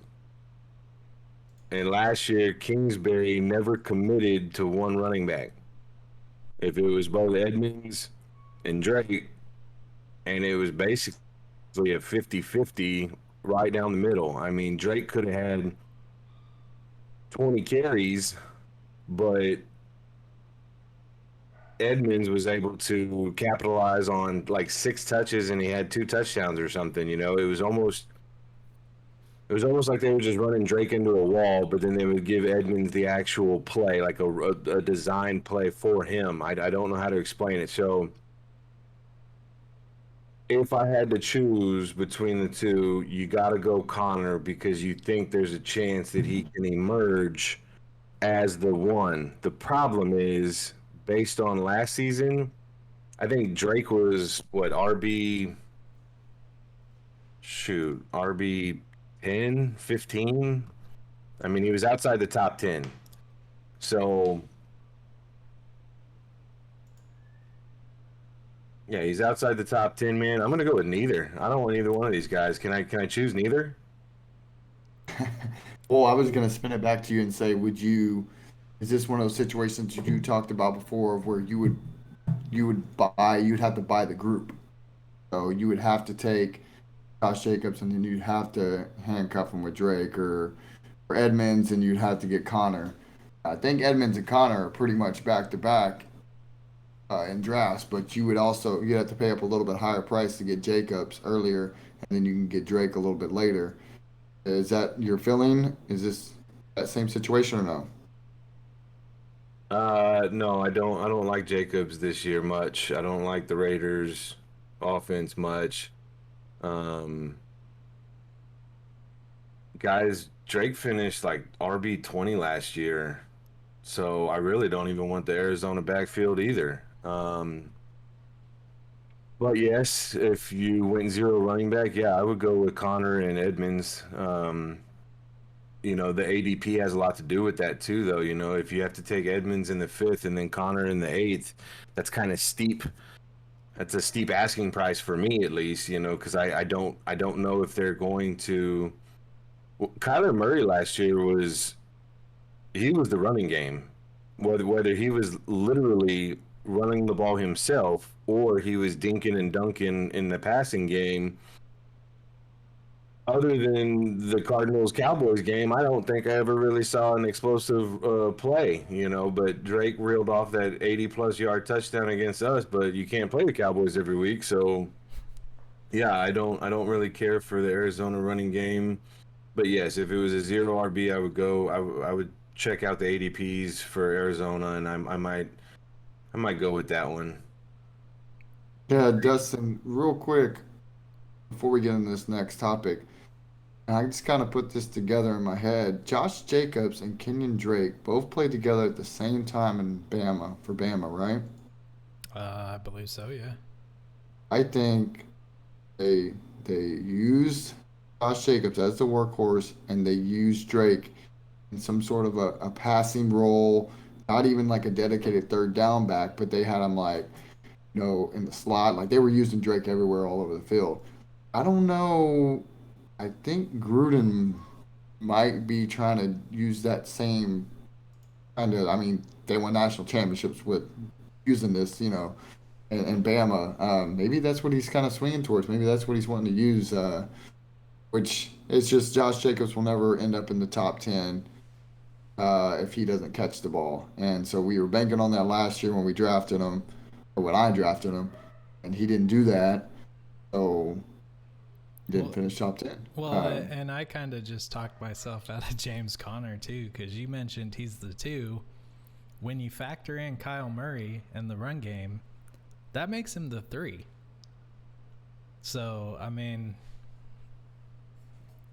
And last year, Kingsbury never committed to one running back. If it was both Edmonds and Drake, and it was basically a 50-50 right down the middle. I mean, Drake could have had 20 carries, but Edmonds was able to capitalize on like 6 touches and he had 2 touchdowns or something. It was almost like they were just running Drake into a wall, but then they would give Edmonds the actual play, like a designed play for him. I don't know how to explain it. So if I had to choose between the two, you got to go Connor because you think there's a chance that he can emerge as the 1. The problem is, based on last season, I think Drake was RB 10, 15. I mean, he was outside the top 10. So yeah, he's outside the top 10, man. I'm gonna go with neither. I don't want either one of these guys. Can I choose neither? Well, I was gonna spin it back to you and say, is this one of those situations you talked about before of where you'd have to buy the group? So you would have to take Josh Jacobs and then you'd have to handcuff him with Drake or Edmonds and you'd have to get Connor. I think Edmonds and Connor are pretty much back to back in drafts, but you'd have to pay up a little bit higher price to get Jacobs earlier, and then you can get Drake a little bit later. Is that your feeling? Is this that same situation or no? No, I don't. I don't like Jacobs this year much. I don't like the Raiders' offense much. Um, Guys, Drake finished like RB 20 last year, so I really don't even want the Arizona backfield either. But yes, if you went zero running back, yeah, I would go with Connor and Edmonds. The ADP has a lot to do with that too, though. If you have to take Edmonds in the fifth and then Connor in the eighth, that's kind of steep. That's a steep asking price for me, at least. Because I don't know if they're going to. Well, Kyler Murray last year he was the running game, whether he was literally running the ball himself or he was dinking and dunking in the passing game. Other than the Cardinals Cowboys game, I don't think I ever really saw an explosive play, But Drake reeled off that 80-plus-yard touchdown against us, but you can't play the Cowboys every week, so yeah, I don't really care for the Arizona running game. But yes, if it was a zero RB, I would go. I would check out the ADPs for Arizona, and I might go with that one. Yeah, Dustin, real quick before we get into this next topic, and I just kind of put this together in my head. Josh Jacobs and Kenyon Drake both played together at the same time in Bama for Bama, right? I believe so. Yeah. I think they used Josh Jacobs as the workhorse, and they used Drake in some sort of a passing role, not even like a dedicated third down back, but they had him like, in the slot. Like they were using Drake everywhere all over the field. I don't know. I think Gruden might be trying to use that same kind of. I mean, they won national championships with using this, and Bama. Maybe that's what he's kind of swinging towards. Maybe that's what he's wanting to use. Which it's just Josh Jacobs will never end up in the top 10 if he doesn't catch the ball. And so we were banking on that last year when we drafted him, or when I drafted him, and he didn't do that. So he didn't Well, finish top 10. well, and I kind of just talked myself out of James Conner too, because you mentioned he's the two. When you factor in Kyle Murray and the run game, that makes him the three. So I mean,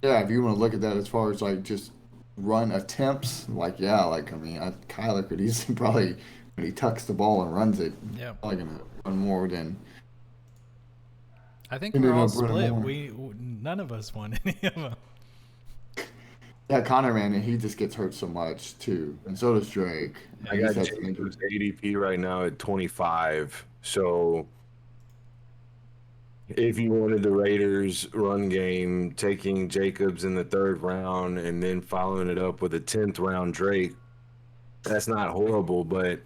Yeah, if you want to look at that as far as like just run attempts, like yeah, like I mean, Kyler could easily probably when he tucks the ball and runs it, yeah. probably gonna run more than I think ended we're all up running split. more. None of us won any of them. Yeah, Connor, man, and he just gets hurt so much too, and so does Drake. I He's got had some injuries. Jacobs ADP right now at 25. So if you wanted the Raiders run game, taking Jacobs in the third round and then following it up with a 10th round Drake, that's not horrible. But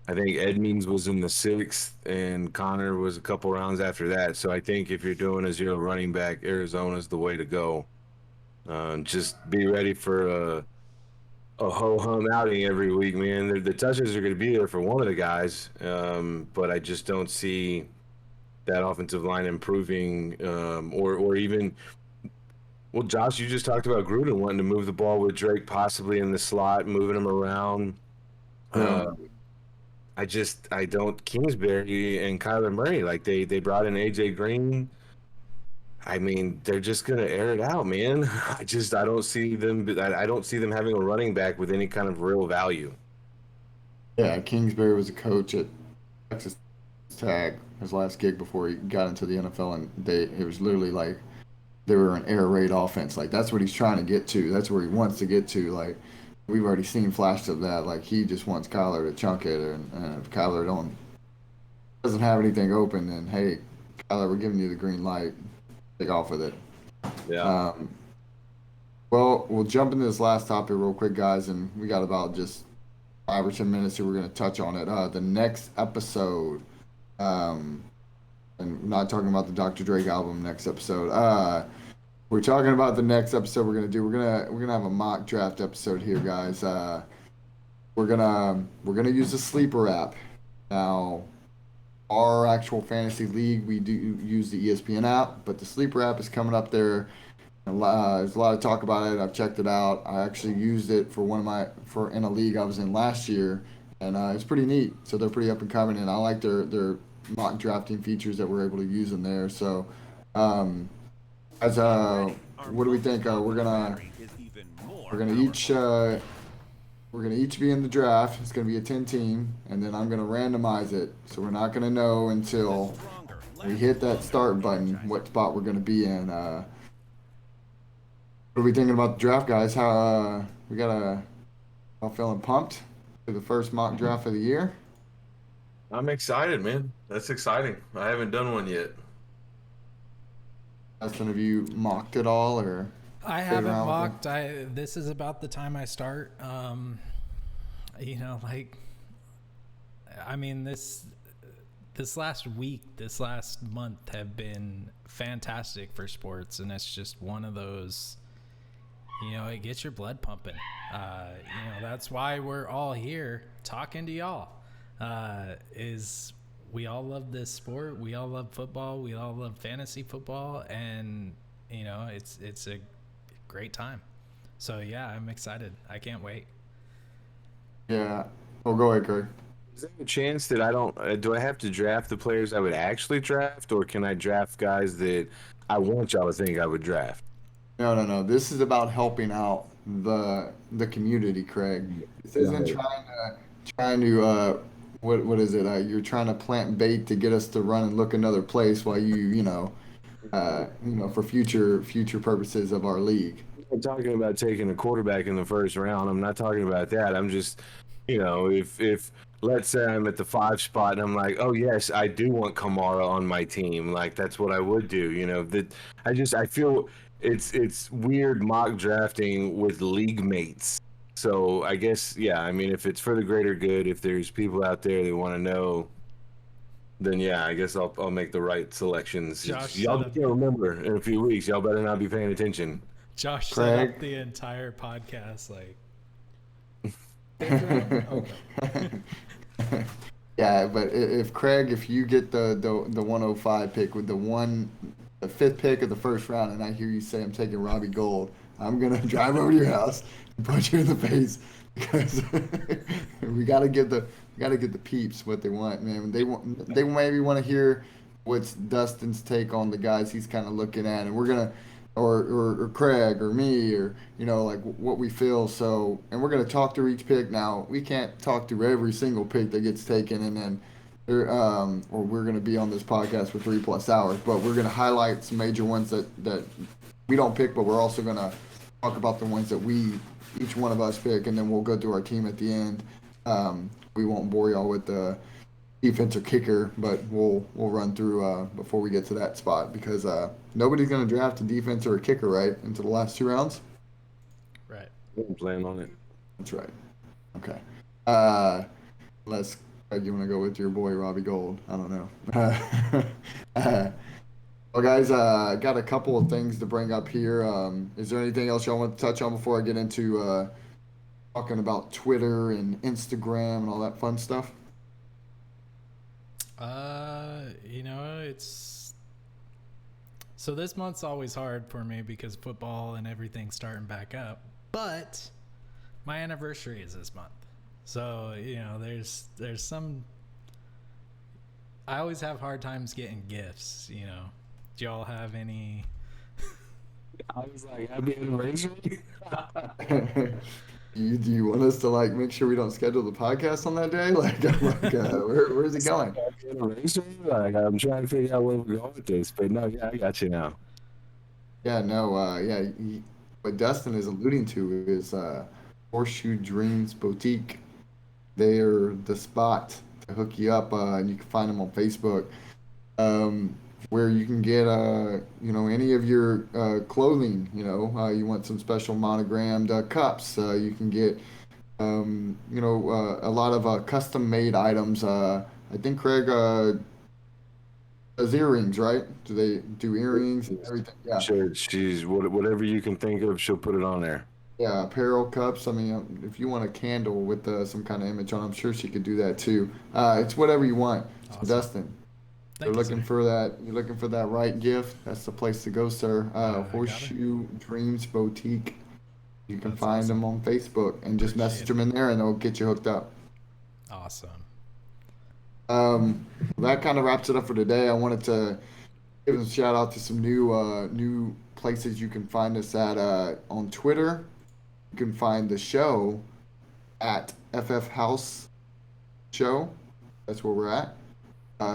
I think Edmonds was in the sixth and Connor was a couple rounds after that. So I think if you're doing a zero running back, Arizona's the way to go. Just be ready for a ho hum outing every week, man. The touches are going to be there for one of the guys, but I just don't see that offensive line improving, or even. Well, Josh, you just talked about Gruden wanting to move the ball with Drake possibly in the slot, moving him around. Yeah. I don't Kingsbury and Kyler Murray, like they brought in AJ Green. I mean, they're just gonna air it out, man. I don't see them. I don't see them having a running back with any kind of real value. Yeah, Kingsbury was a coach at Texas Tech, his last gig before he got into the NFL, and it was literally like they were an air raid offense. Like that's what he's trying to get to. That's where he wants to get to. Like we've already seen flashes of that. Like he just wants Kyler to chunk it, and if Kyler doesn't have anything open, then hey, Kyler, we're giving you the green light. Take off with it. Yeah. Well, we'll jump into this last topic real quick, guys, and we got about just 5 or 10 minutes here. We're going to touch on it. The next episode, and we're not talking about the Dr. Drake album next episode. We're talking about the next episode we're going to do. We're gonna have a mock draft episode here, guys. we're gonna use the Sleeper app. Now, our actual fantasy league, we do use the ESPN app, but the Sleeper app is coming up there. There's a lot of talk about it. I've checked it out. I actually used it for in a league I was in last year, and it's pretty neat. So they're pretty up and coming, and I like their mock drafting features that we're able to use in there. So, as what do we think? We're gonna each be in the draft. It's gonna be a 10 team, and then I'm gonna randomize it. So we're not gonna know until we hit that start button what spot we're gonna be in. What are we thinking about the draft, guys? How we got all feeling pumped for the first mock draft of the year? I'm excited, man. That's exciting. I haven't done one yet. Justin, have you mocked it all, or? I played haven't around with mocked. This is about the time I start. I mean, this last week, this last month have been fantastic for sports, and it's just one of those. It gets your blood pumping. That's why we're all here talking to y'all. Is we all love this sport. We all love football. We all love fantasy football, and it's a great time. So yeah, I'm excited. I can't wait. Yeah. Oh, go ahead, Craig. Is there a chance that I don't? Do I have to draft the players I would actually draft, or can I draft guys that I want y'all to think I would draft? No. This is about helping out the community, Craig. This isn't trying to what is it? You're trying to plant bait to get us to run and look another place while for future purposes of our league. I'm talking about taking a quarterback in the first round. I'm not talking about that. I'm just, if let's say I'm at the 5 spot and I'm like, oh yes, I do want Kamara on my team. Like that's what I would do. I feel it's weird mock drafting with league mates. So I guess, yeah, I mean, if it's for the greater good, if there's people out there that want to know, then yeah, I guess I'll make the right selections. Y'all can't remember in a few weeks. Y'all better not be paying attention. Josh set up the entire podcast like. Okay. Yeah, but if you get the 105 pick with the 5th pick of the first round, and I hear you say I'm taking Robbie Gould, I'm gonna drive over to your house and punch you in the face because we gotta give the peeps what they want, man. They maybe want to hear what's Dustin's take on the guys he's kind of looking at, and we're gonna. Or Craig or me or like what we feel. So, and we're gonna talk through each pick. Now we can't talk through every single pick that gets taken, and then or we're gonna be on this podcast for 3+ hours. But we're gonna highlight some major ones that we don't pick, but we're also gonna talk about the ones that each one of us pick, and then we'll go through our team at the end. We won't bore y'all with the defense or kicker, but we'll run through before we get to that spot because nobody's going to draft a defense or a kicker right into the last 2 rounds. Right. I'm playing on it. That's right. Okay. Craig, you want to go with your boy Robbie Gould? I don't know. Well, guys, got a couple of things to bring up here. Is there anything else y'all want to touch on before I get into talking about Twitter and Instagram and all that fun stuff? It's so this month's always hard for me because football and everything's starting back up, but my anniversary is this month. So, there's some, I always have hard times getting gifts, Do y'all have any? I was like, happy anniversary. Do you want us to make sure we don't schedule the podcast on that day? Where's it going? I'm trying to figure out where we're going with this, but no, yeah, I got you now. Yeah, no, what Dustin is alluding to is Horseshoe Dreams Boutique. They're the spot to hook you up, and you can find them on Facebook. Where you can get any of your clothing. You want some special monogrammed cups. You can get a lot of custom made items. I think Craig does earrings, right? Do they do earrings and everything? Yeah. Sure, she's whatever you can think of, she'll put it on there. Yeah, apparel cups. I mean, if you want a candle with some kind of image on, I'm sure she could do that too. It's whatever you want. So Awesome. Dustin, Thank you, sir. you're looking for that right gift. That's the place to go, sir. I got it. Horseshoe Dreams Boutique. You can That's find them awesome. on Facebook and just message Appreciate them it. in there, and they'll get you hooked up. Awesome. That kind of wraps it up for today. I wanted to give a shout out to some new places you can find us at on Twitter. You can find the show at FF House Show. That's where we're at.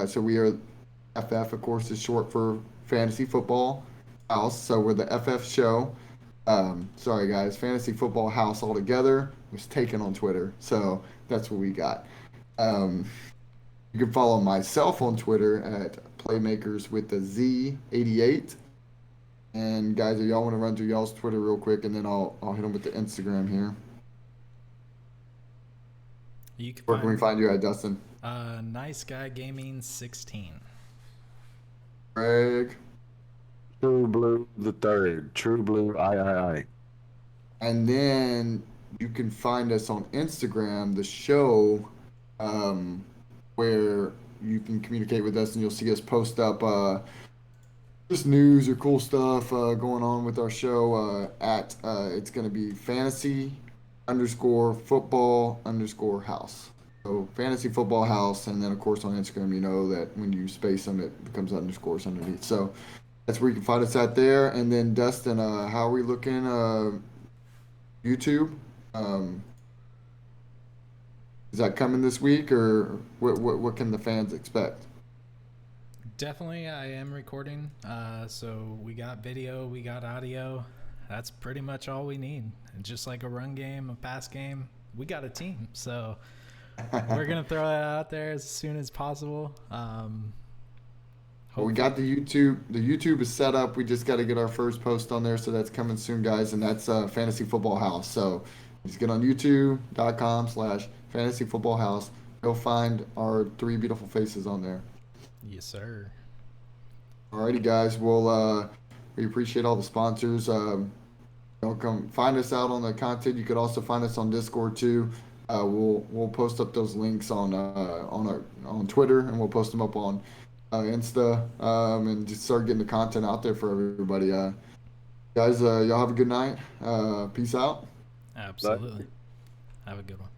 So we are FF, of course, is short for Fantasy Football House. So we're the FF Show. Sorry guys, Fantasy Football House altogether was taken on Twitter. So that's what we got. Um, you can follow myself on Twitter at Playmakers with the Z88. And guys, if y'all want to run through y'all's Twitter real quick, and then I'll hit them with the Instagram here. You can Where can we find find you at, Dustin? Nice Guy Gaming 16. Greg. True Blue the third. True Blue I. And then you can find us on Instagram, the show, where you can communicate with us and you'll see us post up just news or cool stuff going on with our show at it's going to be fantasy underscore football underscore house. So fantasy football house, and then of course on Instagram, you know that when you space them, it becomes underscores underneath. So that's where you can find us at there. And then Dustin, how are we looking? YouTube. Um, is that coming this week, or what can the fans expect? Definitely, I am recording. So we got video, we got audio. That's pretty much all we need. And just like a run game, a pass game, we got a team. So we're gonna throw that out there as soon as possible. Well, we got the YouTube. The YouTube is set up. We just got to get our first post on there, so that's coming soon, guys. And that's Fantasy Football House. So just get on YouTube.com/Fantasy Football House. You'll find our three beautiful faces on there. Yes, sir. Alrighty, guys. Well, we appreciate all the sponsors. Come find us out on the content. You could also find us on Discord too. We'll post up those links on Twitter, and we'll post them up on Insta, and just start getting the content out there for everybody. Guys, y'all have a good night. Peace out. Absolutely. Have a good one.